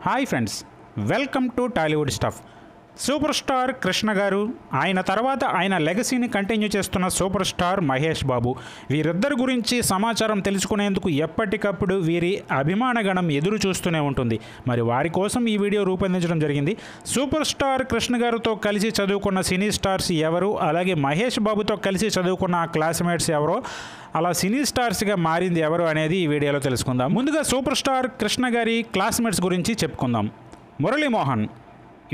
Hi friends, welcome to Tollywood stuff. Super star Krishna గారు, ఆయన తర్వాత ఆయన లెగసీని కంటిన్యూ చేస్తున్న సూపర్ స్టార్ మహేష్ బాబు, వీరిద్దరి గురించి సమాచారం తెలుసుకునేందుకు ఎప్పటికప్పుడు వీరి అభిమానగణం ఎదురు చూస్తూనే ఉంటుంది. మరి వారి కోసం ఈ వీడియో రూపొందించడం జరిగింది. సూపర్ స్టార్ కృష్ణ గారితో కలిసి చదువుకున్న సినీ స్టార్స్ ఎవరు, అలాగే మహేష్ బాబుతో కలిసి చదువుకున్న ఆ క్లాస్మేట్స్ ఎవరో, అలా సినీ స్టార్స్గా మారింది ఎవరు అనేది ఈ వీడియోలో తెలుసుకుందాం. ముందుగా సూపర్ స్టార్ కృష్ణ గారి క్లాస్మేట్స్ గురించి చెప్పుకుందాం. మురళీమోహన్,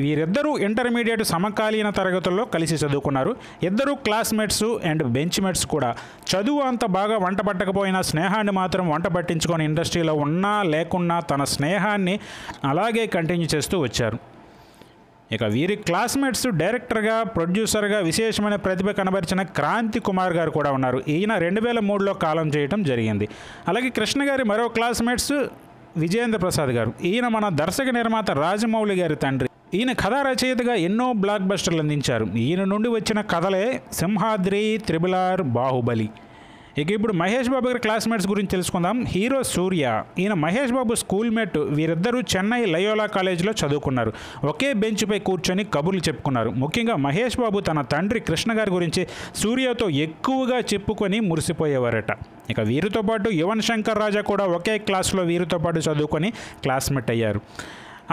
వీరిద్దరూ ఇంటర్మీడియట్ సమకాలీన తరగతుల్లో కలిసి చదువుకున్నారు. ఇద్దరు క్లాస్మేట్స్ అండ్ బెంచ్మేట్స్ కూడా. చదువు అంత బాగా వంట పట్టకపోయినా స్నేహాన్ని మాత్రం వంట పట్టించుకొని ఇండస్ట్రీలో ఉన్నా లేకున్నా తన స్నేహాన్ని అలాగే కంటిన్యూ చేస్తూ వచ్చారు. ఇక వీరి క్లాస్మేట్స్ డైరెక్టర్గా, ప్రొడ్యూసర్గా విశేషమైన ప్రతిభ కనబరిచిన క్రాంతి కుమార్ గారు కూడా ఉన్నారు. ఈయన 2003లో కాలం చేయటం జరిగింది. అలాగే కృష్ణ గారి మరో క్లాస్మేట్స్ విజయేంద్ర ప్రసాద్ గారు. ఈయన మన దర్శక నిర్మాత రాజమౌళి గారి తండ్రి. ఈయన కథా రచయితగా ఎన్నో బ్లాక్ బస్టర్లు అందించారు. ఈయన నుండి వచ్చిన కథలే సింహాద్రి, త్రిబుల్ ఆర్, బాహుబలి. ఇక ఇప్పుడు మహేష్ బాబు గారి క్లాస్మేట్స్ గురించి తెలుసుకుందాం. హీరో సూర్య, ఈయన మహేష్ బాబు స్కూల్మేట్. వీరిద్దరూ చెన్నై లయోలా కాలేజీలో చదువుకున్నారు. ఒకే బెంచ్పై కూర్చొని కబుర్లు చెప్పుకున్నారు. ముఖ్యంగా మహేష్ బాబు తన తండ్రి కృష్ణ గారి గురించి సూర్యతో ఎక్కువగా చెప్పుకొని మురిసిపోయేవారట. ఇక వీరితో పాటు యువన్ శంకర్ రాజా కూడా ఒకే క్లాస్లో వీరితో పాటు చదువుకొని క్లాస్మేట్ అయ్యారు.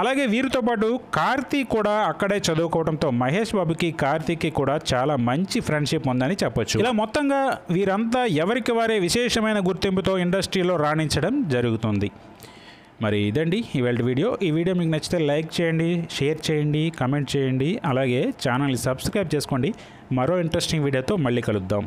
అలాగే వీరితో పాటు కార్తీ కూడా అక్కడే చదువుకోవడంతో మహేష్ బాబుకి, కార్తీకి కూడా చాలా మంచి ఫ్రెండ్షిప్ ఉందని చెప్పొచ్చు. ఇలా మొత్తంగా వీరంతా ఎవరికి వారే విశేషమైన గుర్తింపుతో ఇండస్ట్రీలో రాణించడం జరుగుతుంది. మరి ఇదండి ఇవాళ వీడియో. ఈ వీడియో మీకు నచ్చితే లైక్ చేయండి, షేర్ చేయండి, కమెంట్ చేయండి. అలాగే ఛానల్ని సబ్స్క్రైబ్ చేసుకోండి. మరో ఇంట్రెస్టింగ్ వీడియోతో మళ్ళీ కలుద్దాం.